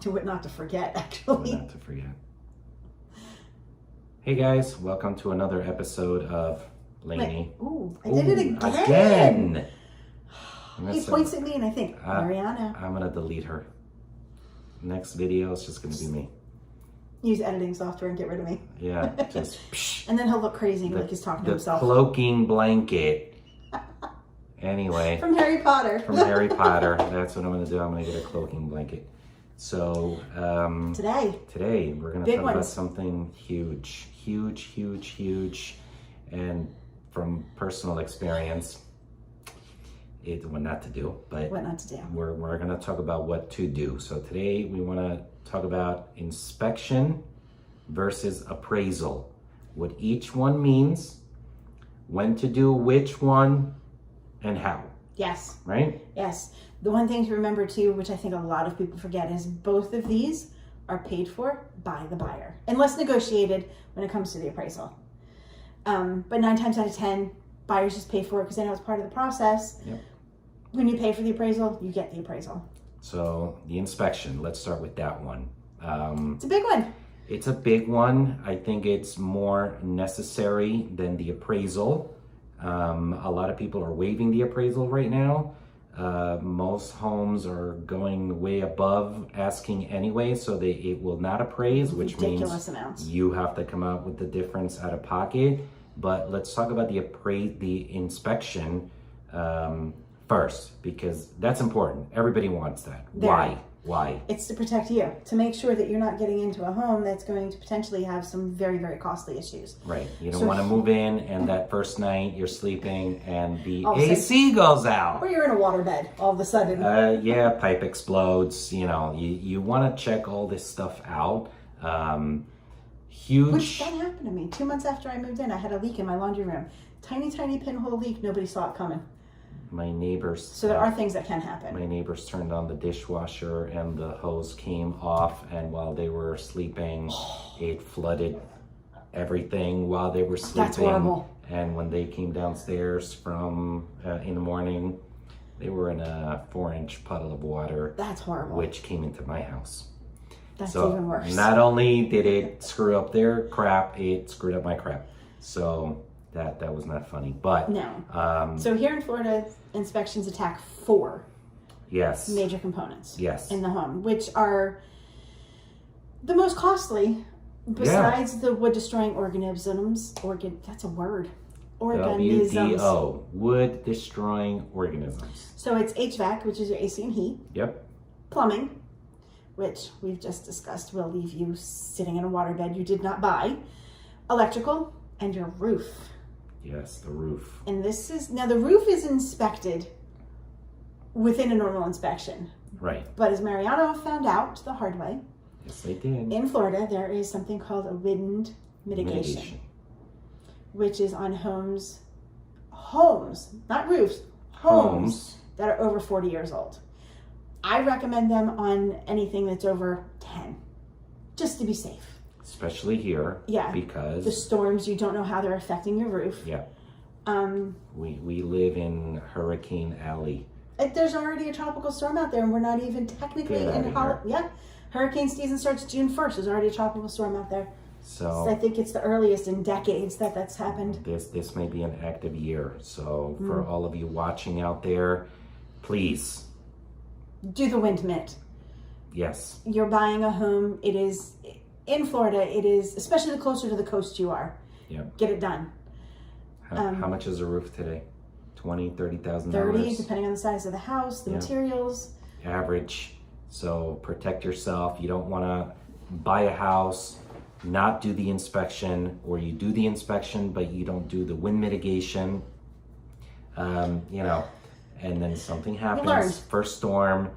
Do it not to forget, actually. Not to forget. Hey guys, welcome to another episode of Laney. Ooh, I did it again. Again. He points at me and I think, Mariana. I'm gonna delete her. Next video is just gonna be me. Use editing software and get rid of me. Yeah, just psh, and then he'll look crazy like he's talking to himself. The cloaking blanket. Anyway. From Harry Potter. From Harry Potter. That's what I'm gonna do. I'm gonna get a cloaking blanket. So today we're gonna talk about something huge. And from personal experience, it's what not to do, but what not to do. We're gonna talk about what to do. So today we wanna talk about inspection versus appraisal, what each one means, when to do which one, and how. Yes. Right? Yes. The one thing to remember too, which I think a lot of people forget, is both of these are paid for by the buyer, unless negotiated when it comes to the appraisal. But 9 times out of 10, buyers just pay for it because they know it's part of the process. Yep. When you pay for the appraisal, you get the appraisal. So the inspection, let's start with that one. It's a big one. It's a big one. I think it's more necessary than the appraisal. A lot of people are waiving the appraisal right now. Most homes are going way above asking anyway, so it will not appraise, which means amounts. You have to come out with the difference out of pocket. But let's talk about the inspection first, because that's important. Everybody wants that. Why? It's to protect you, to make sure that you're not getting into a home that's going to potentially have some very, very costly issues. Right. You don't want to move in and that first night you're sleeping and the AC goes out. Or you're in a waterbed all of a sudden. Yeah, pipe explodes. You know, you want to check all this stuff out. Huge. Which that happened to me 2 months after I moved in. I had a leak in my laundry room. Tiny pinhole leak. Nobody saw it coming. My neighbors. So there are things that can happen. My neighbors turned on the dishwasher and the hose came off, and while they were sleeping, it flooded everything while they were sleeping. That's horrible. And when they came downstairs from in the morning, they were in a 4-inch puddle of water. That's horrible. Which came into my house. That's even worse. Not only did it screw up their crap, it screwed up my crap. So that was not funny, but no. So here in Florida, inspections attack 4 major components in the home, which are the most costly besides the wood destroying organisms. That's a word. Organisms. WDO, wood destroying organisms. So it's HVAC, which is your AC and heat. Yep. Plumbing, which we've just discussed will leave you sitting in a waterbed you did not buy. Electrical, and your roof. Yes, the roof. And the roof is inspected within a normal inspection. Right. But as Mariano found out the hard way, yes, they did. In Florida, there is something called a wind mitigation. Which is on homes, not roofs, homes that are over 40 years old. I recommend them on anything that's over 10, just to be safe. Especially here, because the storms, you don't know how they're affecting your roof. Yeah. We live in Hurricane Alley. There's already a tropical storm out there, and we're not even technically in hurricane season starts June 1st. There's already a tropical storm out there. So I think it's the earliest in decades that's happened. This may be an active year. So for all of you watching out there, please do the wind mitt. Yes. You're buying a home. It is. In Florida, it is, especially the closer to the coast you are. Yeah. Get it done. How much is a roof today? $20,000, $30,000? 30, depending on the size of the house, the materials. Average. So protect yourself. You don't want to buy a house, not do the inspection, or you do the inspection, but you don't do the wind mitigation. And then something happens. First storm,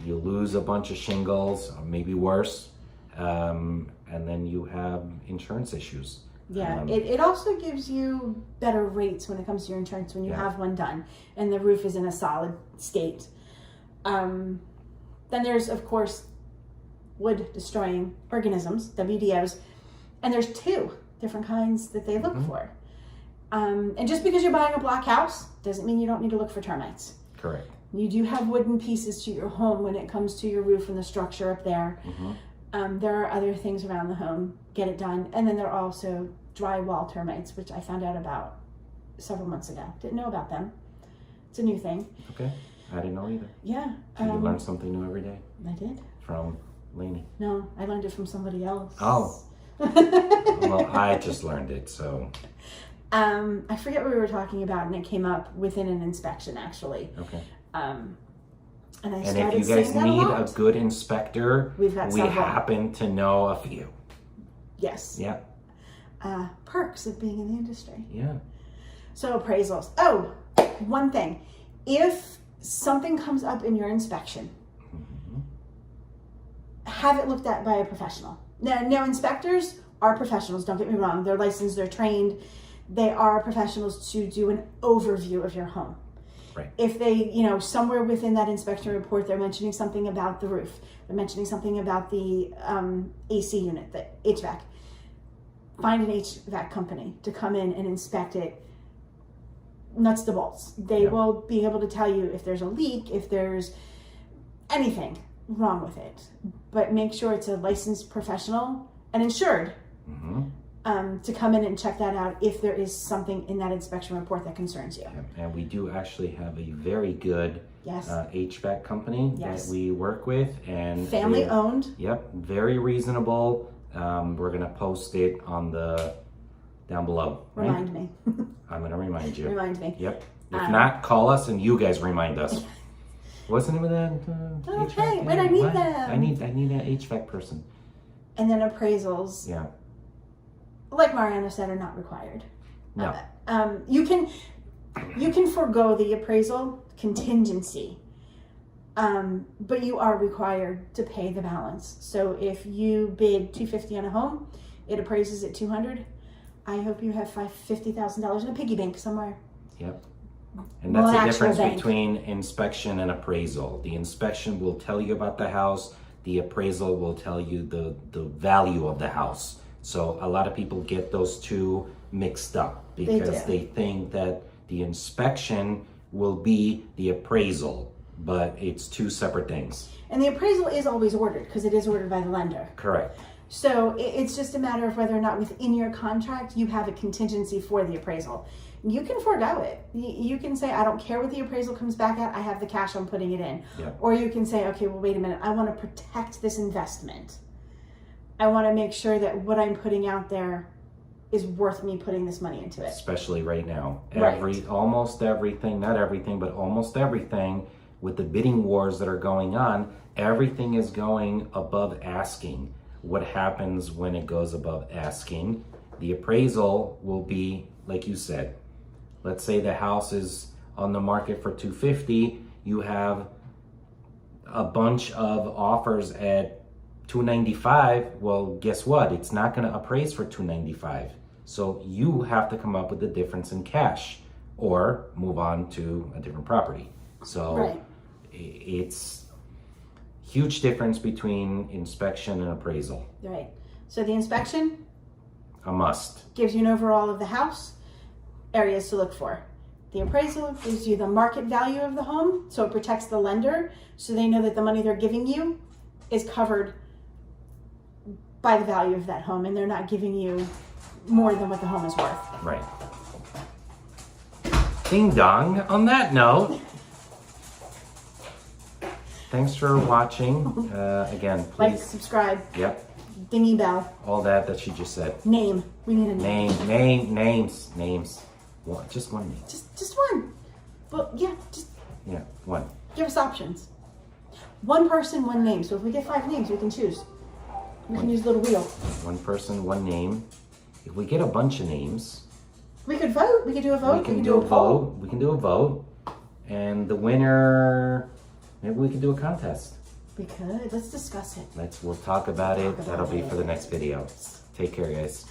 you lose a bunch of shingles, or maybe worse. And then you have insurance issues. Yeah, it also gives you better rates when it comes to your insurance when you have one done and the roof is in a solid state. Then there's, of course, wood destroying organisms, WDOs, and there's 2 different kinds that they look for. And just because you're buying a block house doesn't mean you don't need to look for termites. Correct. You do have wooden pieces to your home when it comes to your roof and the structure up there. There are other things around the home. Get it done. And then there are also drywall termites, which I found out about several months ago. Didn't know about them. It's a new thing. Okay. I didn't know either. Yeah. So you learn something new every day? I did. From Laney? No, I learned it from somebody else. Oh. Well, I just learned it, so. I forget what we were talking about, and it came up within an inspection, actually. Okay. And if you guys need a good inspector, we happen to know a few. Yes. Yeah. Perks of being in the industry. Yeah. So appraisals. Oh, one thing. If something comes up in your inspection, have it looked at by a professional. Now, inspectors are professionals, don't get me wrong. They're licensed, they're trained. They are professionals to do an overview of your home. Right. If they, somewhere within that inspection report, they're mentioning something about the roof, they're mentioning something about the AC unit, the HVAC, find an HVAC company to come in and inspect it nuts to bolts. They will be able to tell you if there's a leak, if there's anything wrong with it. But make sure it's a licensed professional and insured to come in and check that out if there is something in that inspection report that concerns you. And we do actually have a very good HVAC company that we work with, and family owned. Yep, very reasonable. We're gonna post it on the down below. Remind me. I'm gonna remind you. Remind me. Yep. If not, call us and you guys remind us. What's the name of that? Okay, when I need them. I need an HVAC person. And then appraisals. Yeah. Like Mariana said, are not required. No. You can forego the appraisal contingency, but you are required to pay the balance. So if you bid $250 on a home, it appraises at $200. I hope you have $50,000 in a piggy bank somewhere. Yep. And that's the difference between inspection and appraisal. The inspection will tell you about the house. The appraisal will tell you the value of the house. So a lot of people get those two mixed up because they think that the inspection will be the appraisal, but it's two separate things. And the appraisal is always ordered because it is ordered by the lender. Correct. So it's just a matter of whether or not within your contract you have a contingency for the appraisal. You can forego it. You can say, I don't care what the appraisal comes back at, I have the cash, I'm putting it in. Yeah. Or you can say, okay, well, wait a minute, I want to protect this investment. I want to make sure that what I'm putting out there is worth me putting this money into it. Especially right now. Right. Almost everything, not everything, but almost everything with the bidding wars that are going on, everything is going above asking. What happens when it goes above asking? The appraisal will be, like you said, let's say the house is on the market for $250, you have a bunch of offers at $295. Well, guess what? It's not going to appraise for $295. So you have to come up with the difference in cash or move on to a different property. So it's huge difference between inspection and appraisal. Right. So the inspection, a must. Gives you an overall of the house, areas to look for. The appraisal gives you the market value of the home, so it protects the lender, so they know that the money they're giving you is covered by the value of that home, and they're not giving you more than what the home is worth. Right. Ding dong. On that note, thanks for watching. Again, please like, subscribe. Yep. Dingy bell. All that she just said. Name. We need a name. Names. Just one name. Just one. Well, yeah, one. Give us options. One person, one name. So if we get 5 names, we can choose. We can use the little wheel. One person, one name. If we get a bunch of names, we could vote. We could do a vote. We can do a vote. We can do a vote. And the winner, maybe we could do a contest. We could. Let's discuss it. We'll talk about it. That'll be for the next video. Take care, guys.